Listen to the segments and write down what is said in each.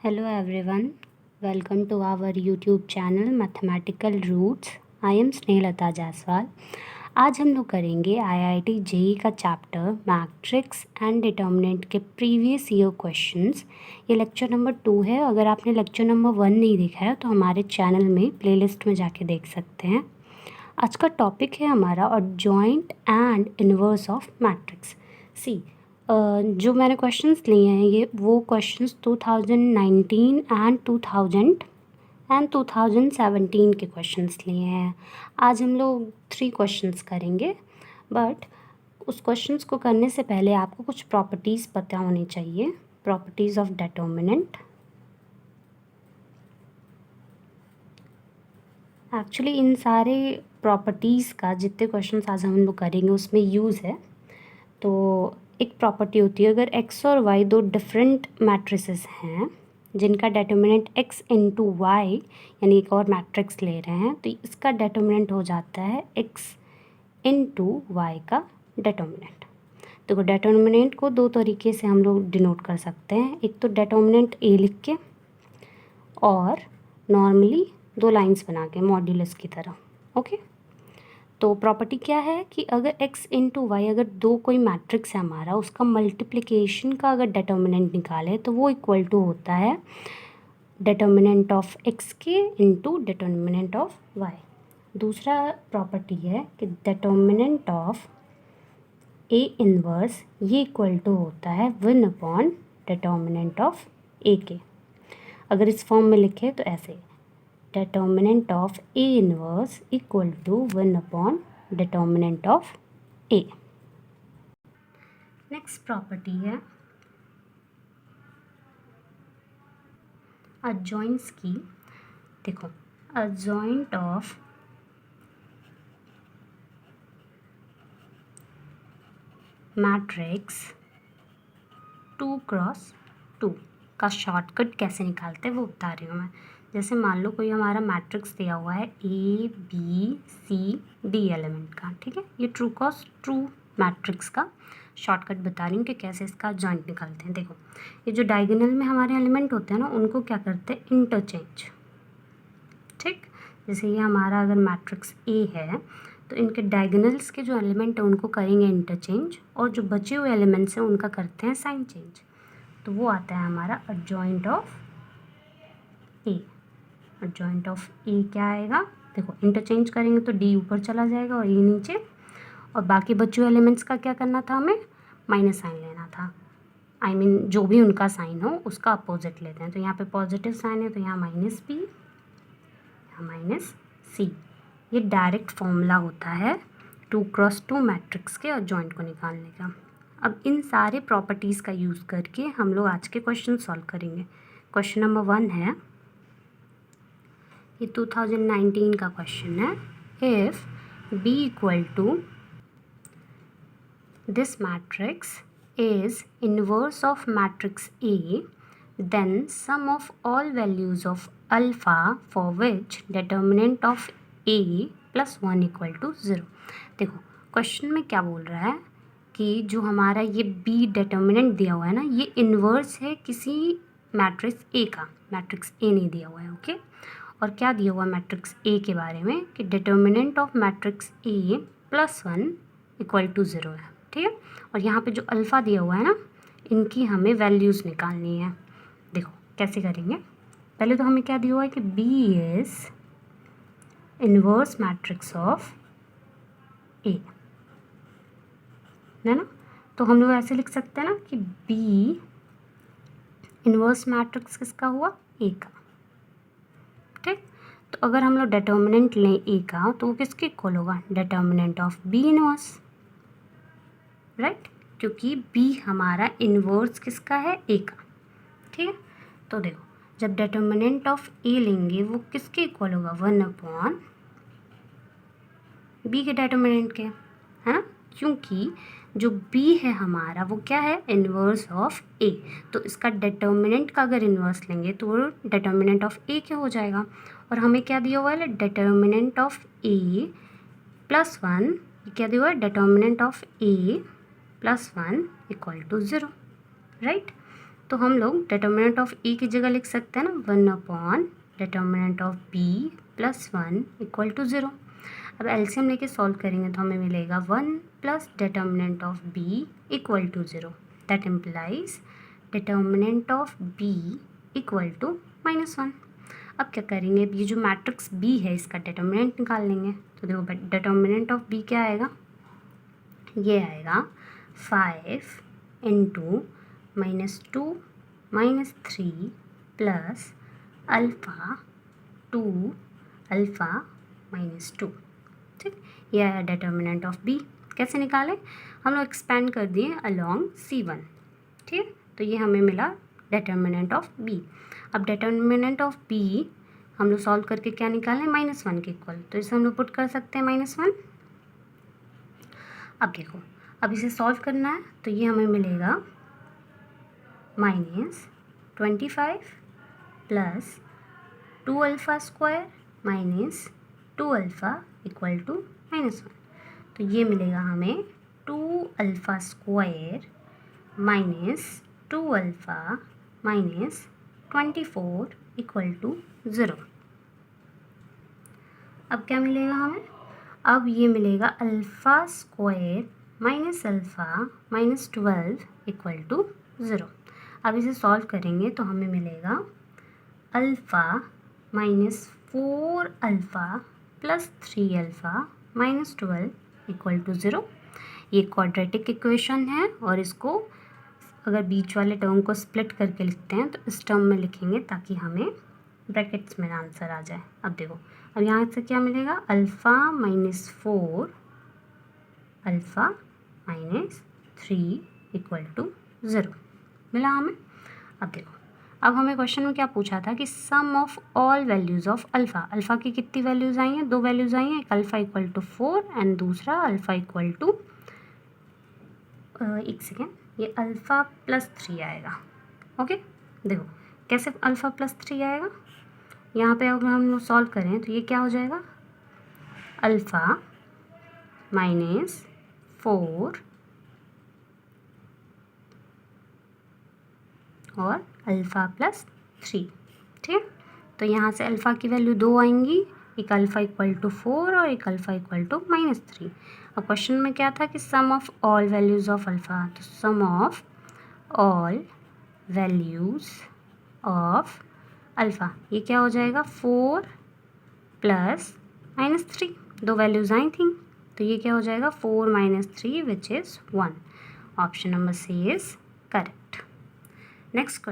Hello everyone, welcome to our YouTube channel Mathematical Roots. I am Snehlata Jaiswal. आज हम लोग करेंगे IIT JEE का चैप्टर मैट्रिक्स एंड डिटर्मिनेंट के प्रीवियस ईयर क्वेश्चंस। ये लेक्चर नंबर 2 है। अगर आपने लेक्चर नंबर 1 नहीं देखा है तो हमारे चैनल में प्लेलिस्ट में जाके देख सकते हैं। आज का टॉपिक है हमारा adjoint and inverse of matrix. See जो मैंने क्वेश्चंस लिए हैं ये वो क्वेश्चंस 2019 एंड 2017 के क्वेश्चंस लिए हैं। आज हम लोग 3 क्वेश्चंस करेंगे, बट उस क्वेश्चंस को करने से पहले आपको कुछ प्रॉपर्टीज़ पता होनी चाहिए। Properties of determinant. Actually in सारे प्रॉपर्टीज़ का जितने क्वेश्चंस आज हम लोग करेंगे उसमें यूज़ है। तो एक प्रॉपर्टी होती है, अगर x और y दो डिफरेंट मैट्रिसेस हैं जिनका डिटर्मिनेंट x इंटू वाई यानी एक और मैट्रिक्स ले रहे हैं, तो इसका डिटर्मिनेंट हो जाता है x इंटू वाई का डिटर्मिनेंट। तो डिटर्मिनेंट को दो तरीके से हम लोग डिनोट कर सकते हैं। एक तो डिटर्मिनेंट a लिख के और नॉर्मली 2 लाइंस बना के मॉड्यूलस की तरह। ओके, तो प्रॉपर्टी क्या है कि अगर x इंटू वाई अगर दो कोई मैट्रिक्स है हमारा, उसका मल्टीप्लिकेशन का अगर डिटर्मिनेंट निकाले तो वो इक्वल टू होता है डिटर्मिनेंट ऑफ x के इंटू डिटर्मिनेंट ऑफ y। दूसरा प्रॉपर्टी है कि डिटर्मिनेंट ऑफ a इनवर्स ये इक्वल टू होता है 1 अपॉन डिटर्मिनेंट ऑफ a के। अगर इस फॉर्म में लिखे तो ऐसे determinant of A inverse equal to 1 upon determinant of A। Next property है adjoints की। देखो, adjoint of मैट्रिक्स 2x2 का शॉर्टकट कैसे निकालते हैं वो बता रही हूँ मैं। जैसे मान लो कोई हमारा मैट्रिक्स दिया हुआ है A B C D element का, ठीक है। ये ट्रू क्रॉस ट्रू मैट्रिक्स का शॉर्टकट बता रही हूँ कि कैसे इसका जॉइंट निकालते हैं। देखो, ये जो डायगोनल में हमारे एलिमेंट होते हैं ना, उनको क्या करते हैं, इंटरचेंज। ठीक, जैसे ये हमारा अगर मैट्रिक्स A है तो इनके डायगोनल्स के जो एलिमेंट है उनको करेंगे इंटरचेंज, और जो बचे हुए एलिमेंट्स हैं उनका करते हैं साइन चेंज। तो वो आता है हमारा adjoint of A। Adjoint of A क्या आएगा, देखो इंटरचेंज करेंगे तो D ऊपर चला जाएगा और A नीचे, और बाकी बचे हुए एलिमेंट्स का क्या करना था, हमें माइनस साइन लेना था। आई मीन जो भी उनका साइन हो उसका अपोजिट लेते हैं। तो यहाँ पे पॉजिटिव साइन है तो यहाँ माइनस B, यहाँ माइनस C। ये डायरेक्ट फॉर्मूला होता है 2x2 मैट्रिक्स के एडजॉइंट को निकालने का। अब इन सारे प्रॉपर्टीज़ का यूज़ करके हम लोग आज के क्वेश्चन सॉल्व करेंगे। क्वेश्चन नंबर 1 है, ये 2019 का क्वेश्चन है। If B equal to this matrix is inverse of matrix A, then sum of all values of alpha for which determinant of A plus 1 equal to 0। देखो, question में क्या बोल रहा है कि जो हमारा ये B डिटर्मिनेंट दिया हुआ है ना, ये इन्वर्स है किसी मैट्रिक्स A का। मैट्रिक्स A नहीं दिया हुआ है, ओके। और क्या दिया हुआ मैट्रिक्स A के बारे में कि determinant of matrix A plus 1 equal to 0 है, ठीक है। और यहाँ पे जो अल्फ़ा दिया हुआ है ना, इनकी हमें वैल्यूज़ निकालनी है। देखो कैसे करेंगे, पहले तो हमें क्या दिया हुआ है कि B is inverse matrix of A, है ना। तो हम लोग ऐसे लिख सकते हैं ना कि B इनवर्स मैट्रिक्स किसका हुआ, A का, ठीक। तो अगर हम लोग डिटर्मिनेंट लें A का तो वो किसके इक्वल होगा, determinant of B inverse, right, क्योंकि B हमारा इनवर्स किसका है, A का, ठीक है। तो देखो, जब डिटर्मिनेंट ऑफ A लेंगे वो किसके इक्वल होगा, 1 अपॉन B के डिटर्मिनेंट के, है ना, क्योंकि जो B है हमारा वो क्या है, इनवर्स ऑफ A। तो इसका डिटर्मिनेंट का अगर इनवर्स लेंगे तो वो डिटर्मिनेंट ऑफ A क्या हो जाएगा। और हमें क्या दिया हुआ है, डिटर्मिनेंट ऑफ A प्लस 1, क्या दिया हुआ है, determinant of A plus 1 equal to 0, right. तो हम लोग डिटर्मिनेंट ऑफ ए की जगह लिख सकते हैं ना 1 upon determinant of B plus 1 equal to 0। अब एलसीएम लेके सॉल्व करेंगे तो हमें मिलेगा 1 plus determinant of B equal to 0। That implies determinant of B equal to -1। अब क्या करेंगे, ये जो मैट्रिक्स बी है इसका डिटर्मिनेंट निकाल लेंगे। तो देखो डिटर्मिनेंट ऑफ बी क्या आएगा, ये आएगा 5 इंटू -2 -3 प्लस अल्फ़ा 2 अल्फ़ा -2। ठीक, ये आया डिटर्मिनेंट ऑफ बी। कैसे निकालें, हम लोग एक्सपेंड कर दिए अलॉन्ग C1। ठीक, तो ये हमें मिला डिटर्मिनेंट ऑफ बी। अब डिटर्मिनेंट ऑफ बी हम लोग सॉल्व करके क्या निकालें, -1 के इक्वल, तो इसे हम लोग पुट कर सकते हैं -1। अब देखो, अब इसे सॉल्व करना है तो ये हमें मिलेगा -25 plus 2 alpha square minus 2 alpha equal to -1। तो ये मिलेगा हमें 2 alpha square minus 2 alpha minus 24 equal to 0। अब क्या मिलेगा हमें, अब ये मिलेगा alpha square minus alpha minus 12 equal to 0। अब इसे सॉल्व करेंगे तो हमें मिलेगा alpha minus 4 alpha plus 3 alpha minus 12 equal to 0। ये क्वाड्रेटिक इक्वेशन है और इसको अगर बीच वाले टर्म को स्प्लिट करके लिखते हैं तो इस टर्म में लिखेंगे ताकि हमें ब्रैकेट्स में आंसर आ जाए। अब देखो, अब यहाँ से क्या मिलेगा, alpha minus 4 alpha minus 3 equal to 0 मिला हमें। अब देखो, अब हमें क्वेश्चन में क्या पूछा था कि sum of all values of alpha, alpha की कितनी वैल्यूज़ आई हैं, 2 वैल्यूज़ आई हैं, एक अल्फ़ा इक्वल टू 4 एंड दूसरा अल्फ़ा इक्वल टू एक सेकेंड, ये अल्फ़ा प्लस 3 आएगा। ओके, देखो कैसे अल्फ़ा प्लस 3 आएगा, यहाँ पे अगर हम लोग सॉल्व करें तो ये क्या हो जाएगा, अल्फ़ा माइनस 4 और अल्फ़ा प्लस 3। ठीक, तो यहाँ से अल्फ़ा की वैल्यू 2 आएंगी, एक अल्फ़ा इक्वल टू 4 और एक अल्फ़ा इक्वल टू -3। अब क्वेश्चन में क्या था कि sum of all values of alpha, तो sum of all values of alpha ये क्या हो जाएगा, 4 प्लस -3, 2 वैल्यूज़ आई थी, तो ये क्या हो जाएगा 4 - 3 which is 1। Option number C is correct. Next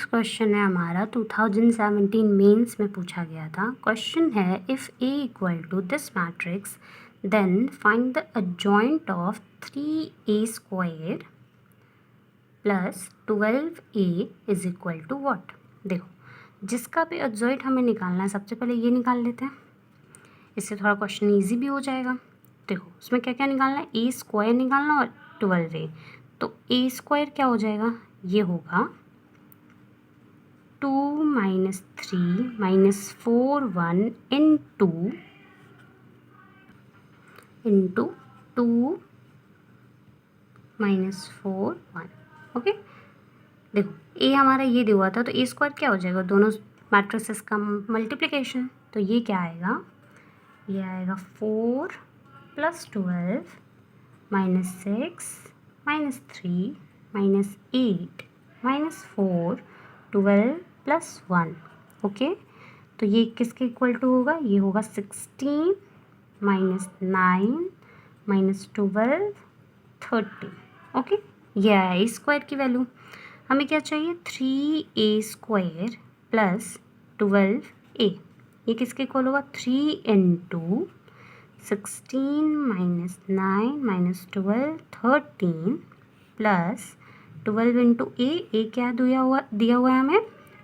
question है हमारा 2017 मेंस में पूछा गया था। क्वेश्चन है if A equal to this matrix then find the adjoint of 3a square plus 12a is equal to what. देखो, जिसका भी एडजॉइंट हमें निकालना है, सबसे पहले ये निकाल लेते हैं, इससे थोड़ा क्वेश्चन ईजी भी हो जाएगा। देखो उसमें क्या क्या निकालना है, ए स्क्वायर निकालना और 12a, तो ए स्क्वायर क्या हो जाएगा, ये होगा 2 - 3 - 4 1 इंटू 2 - 4 1। ओके, देखो ए हमारा ये दिया हुआ था तो ए स्क्वायर क्या हो जाएगा, दोनों मैट्रिसेस का मल्टीप्लिकेशन, तो ये क्या आएगा, ये आएगा 4 + 12 - 6 - 3 - 8 - 4 12 + 1। ओके, तो ये किसके इक्वल टू होगा, ये होगा 16 - 9 - 12 30। ओके, ये आया ए स्क्वायर की वैल्यू। हमें क्या चाहिए, 3a स्क्वायर प्लस 12a, ये किसके इक्वल होगा, 3 इंटू 16 - 9 - 12 13 प्लस 12 इंटू ए क्या दिया हुआ है हमें,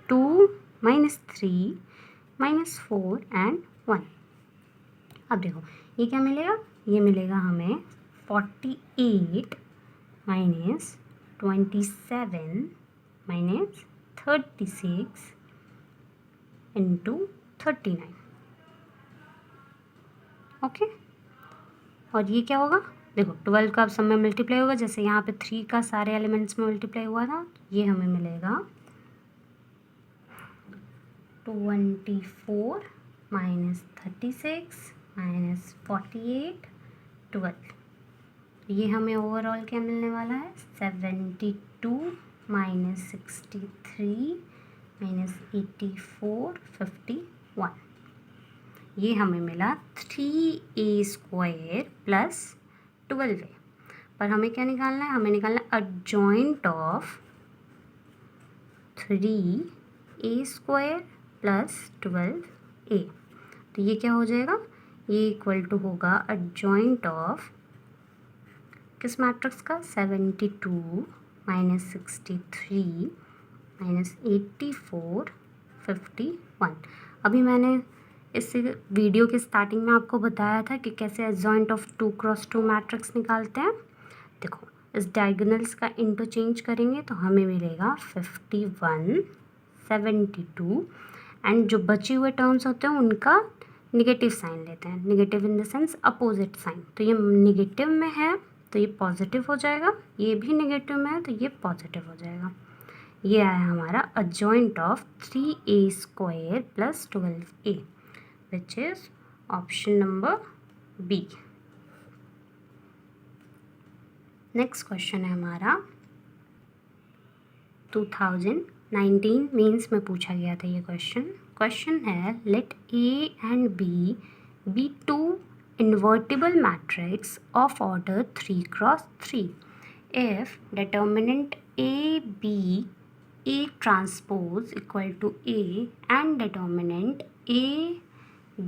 2 - 3 - 4 एंड 1। अब देखो ये क्या मिलेगा, ये मिलेगा हमें 48 - 27 - 36 इंटू 39। ओके, और ये क्या होगा, देखो 12 का अब सब में मल्टीप्लाई होगा, जैसे यहाँ पे 3 का सारे एलिमेंट्स में मल्टीप्लाई हुआ था, ये हमें मिलेगा 24 माइनस 36 माइनस 48 12। ये हमें ओवरऑल क्या मिलने वाला है 72 माइनस 63 माइनस 84 51। ये हमें मिला 3a² प्लस 12a। पर हमें क्या निकालना है, हमें निकालना है adjoint of 3a² plus 12a। तो ये क्या हो जाएगा, ये इक्वल टू होगा adjoint ऑफ किस मैट्रिक्स का 72 माइनस 63 माइनस 84 51। अभी मैंने इस वीडियो के स्टार्टिंग में आपको बताया था कि कैसे adjoint ऑफ 2x2 मैट्रिक्स निकालते हैं। देखो इस डायगोनल्स का इंटरचेंज करेंगे तो हमें मिलेगा 51 72 एंड जो बचे हुए टर्म्स होते हैं उनका निगेटिव साइन लेते हैं, negative in the sense opposite sign. तो ये निगेटिव में है तो ये पॉजिटिव हो जाएगा, ये भी निगेटिव में है तो ये पॉजिटिव हो जाएगा। ये आया हमारा adjoint of 3a² plus 12a which is option number B. Next question है हमारा 2019 मेंस में पूछा गया था ये क्वेश्चन है let A and B be two invertible matrix of order 3x3 if determinant A B A transpose equal to A and determinant A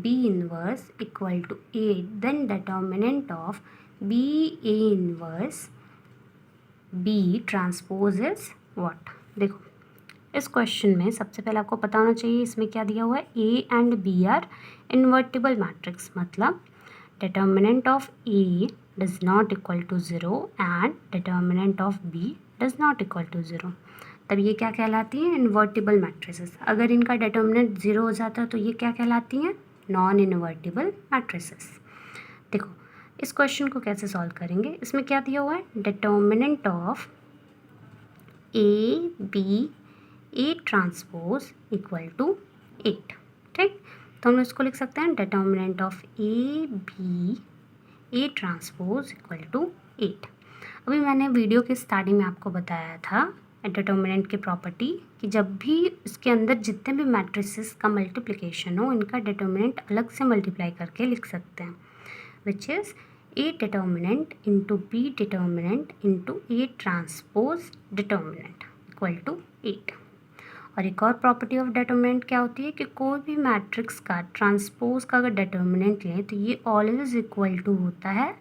B inverse equal to 8, then determinant of B A inverse B transpose is what। देखो इस question में सबसे पहले आपको पता होना चाहिए इसमें क्या दिया हुआ है, A and B are invertible matrix, मतलब determinant of A does not equal to 0 and determinant of B does not equal to 0। तब ये क्या कहलाती हैं, इन्वर्टिबल मैट्रिसेस। अगर इनका डिटर्मिनेंट 0 हो जाता है तो ये क्या कहलाती हैं, नॉन इन्वर्टिबल मैट्रिसेस। देखो इस क्वेश्चन को कैसे सॉल्व करेंगे, इसमें क्या दिया हुआ है, determinant of A B A transpose equal to 8। ठीक, तो हम इसको लिख सकते हैं determinant of A B A transpose equal to 8। अभी मैंने वीडियो के स्टार्टिंग में आपको बताया था डिटर्मिनेंट की प्रॉपर्टी कि जब भी इसके अंदर जितने भी मैट्रिसेस का मल्टीप्लिकेशन हो इनका डिटर्मिनेंट अलग से मल्टीप्लाई करके लिख सकते हैं, which is A determinant into B determinant into A transpose determinant equal to 8। और एक और प्रॉपर्टी ऑफ डिटर्मिनेंट क्या होती है कि कोई भी मैट्रिक्स का ट्रांसपोज का अगर डिटर्मिनेंट लें तो ये ऑलवेज इक्वल टू होता है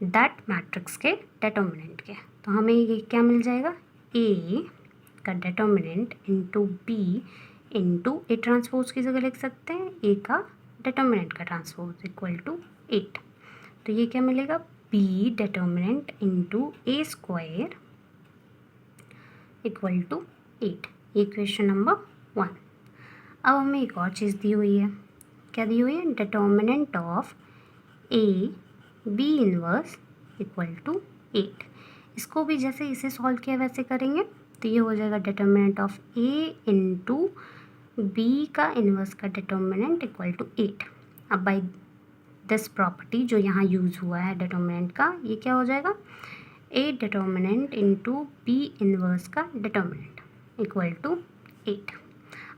दैट मैट्रिक्स के डिटर्मिनेंट के। तो हमें ये क्या मिल जाएगा, ए का determinant into B into A transpose की जगह लिख सकते हैं ए का डिटर्मिनेंट का ट्रांसपोज इक्वल टू 8। तो ये क्या मिलेगा, B determinant into A square equal to 8। ये क्वेश्चन नंबर 1। अब हमें एक और चीज़ दी हुई है, क्या दी हुई है, determinant of A B inverse equal to 8। इसको भी जैसे इसे सॉल्व किया वैसे करेंगे तो ये हो जाएगा determinant of A into B का इनवर्स का डिटर्मिनेंट इक्वल टू 8। अब बाई दिस प्रॉपर्टी जो यहाँ यूज़ हुआ है डिटर्मिनेंट का, ये क्या हो जाएगा, A determinant into B inverse का डिटर्मिनेंट इक्वल टू 8।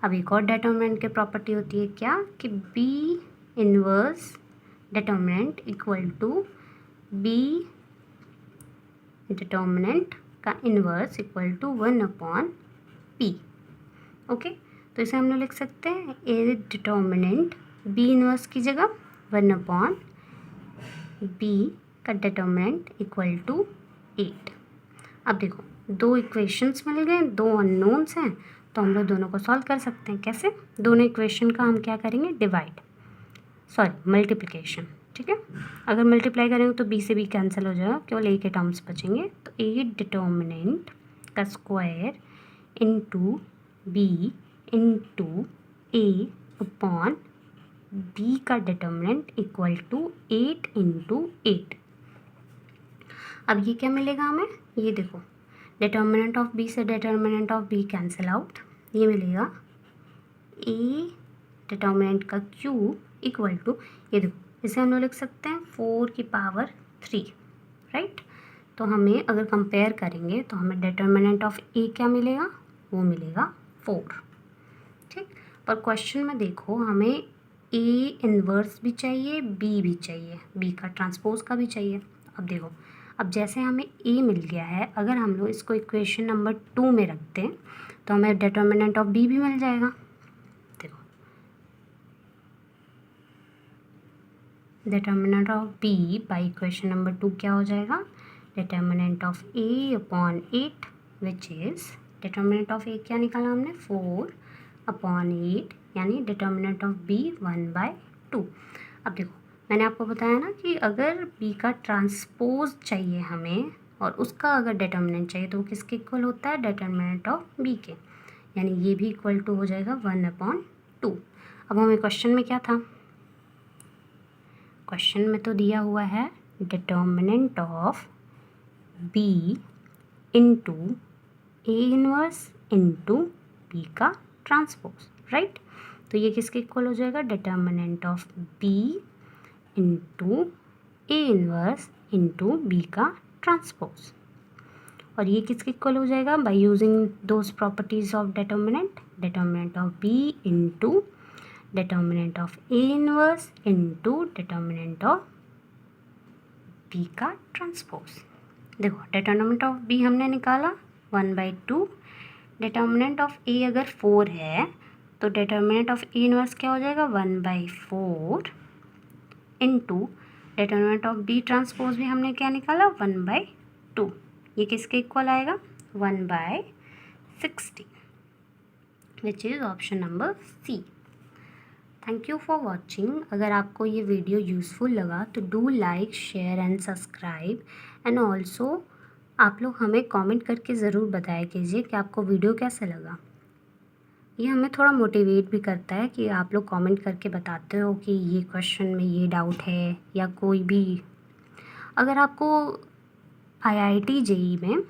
अब एक और डिटर्मिनेंट की प्रॉपर्टी होती है क्या, कि B inverse determinant equal to B determinant का inverse equal to 1/p। Okay, तो इसे हम लोग लिख सकते हैं ए डिटर्मिनेंट बी इनवर्स की जगह 1/b का डिटर्मिनेंट इक्वल टू 8। अब देखो दो इक्वेशंस मिल गए, दो अननोन्स हैं, तो हम लोग दोनों को सॉल्व कर सकते हैं। कैसे, दोनों इक्वेशन का हम क्या करेंगे, मल्टीप्लिकेशन। ठीक है, अगर मल्टीप्लाई करेंगे तो बी से बी कैंसिल हो जाएगा, केवल ए के टर्म्स बचेंगे। तो ए डिटर्मिनेंट का square into B into A upon B का डिटर्मिनेंट इक्वल टू 8 इंटू 8। अब ये क्या मिलेगा हमें, ये देखो डिटर्मिनेंट ऑफ बी से determinant of B cancel out, ये मिलेगा ए डिटर्मिनेंट का क्यूब इक्वल टू, ये देखो इसे हम लोग लिख सकते हैं 4 की पावर 3, राइट। तो हमें अगर कंपेयर करेंगे तो हमें डिटर्मिनेंट ऑफ ए क्या मिलेगा, वो मिलेगा 4, ठीक। पर क्वेश्चन में देखो हमें ए इन्वर्स भी चाहिए, बी भी चाहिए, बी का ट्रांसपोज का भी चाहिए। अब देखो, अब जैसे हमें ए मिल गया है, अगर हम लोग इसको इक्वेशन नंबर 2 में रखते हैं तो हमें डिटर्मिनेंट ऑफ बी भी मिल जाएगा। देखो determinant of B by equation number 2 क्या हो जाएगा, determinant of A upon 8 which is, determinant of A क्या निकाला हमने 4 अपॉन 8, यानी डिटर्मिनेंट ऑफ बी 1/2। अब देखो मैंने आपको बताया ना कि अगर बी का ट्रांसपोज चाहिए हमें और उसका अगर डिटर्मिनेंट चाहिए तो वो किसके इक्वल होता है, डिटर्मिनेंट ऑफ बी के, यानी ये भी इक्वल टू हो जाएगा 1/2। अब हमें क्वेश्चन में क्या था, क्वेश्चन में तो दिया हुआ है determinant of B into A inverse into B का ट्रांसपोज, राइट। तो ये किसके इक्वल हो जाएगा, determinant of B into A inverse into B का ट्रांसपोज, और ये किसके इक्वल हो जाएगा, by using those properties of determinant, determinant of B into determinant of A inverse into determinant of B का ट्रांसपोज। देखो डिटर्मिनेंट ऑफ बी हमने निकाला 1/2, डिटर्मिनेंट ऑफ ए अगर 4 है तो डिटर्मिनेंट ऑफ ए इनवर्स क्या हो जाएगा 1/4 into determinant of B transpose भी हमने क्या निकाला 1/2, ये किसके इक्वल आएगा 1/16, which is option number C. Thank you for watching. अगर आपको ये वीडियो यूज़फुल लगा तो do like share and subscribe, and also आप लोग हमें कमेंट करके ज़रूर बताया कीजिए कि आपको वीडियो कैसा लगा। ये हमें थोड़ा मोटिवेट भी करता है कि आप लोग कमेंट करके बताते हो कि ये क्वेश्चन में ये डाउट है, या कोई भी अगर आपको IIT JEE में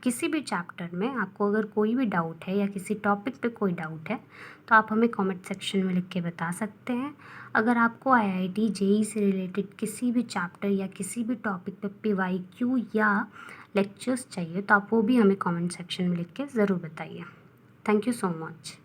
किसी भी चैप्टर में आपको अगर कोई भी डाउट है या किसी टॉपिक पे कोई डाउट है तो आप हमें कमेंट सेक्शन में लिख के बता सकते हैं। अगर आपको IIT JEE से रिलेटेड किसी भी चैप्टर या किसी भी टॉपिक पे PYQ या लेक्चर्स चाहिए तो आप वो भी हमें कमेंट सेक्शन में लिख के ज़रूर बताइए। Thank you so much.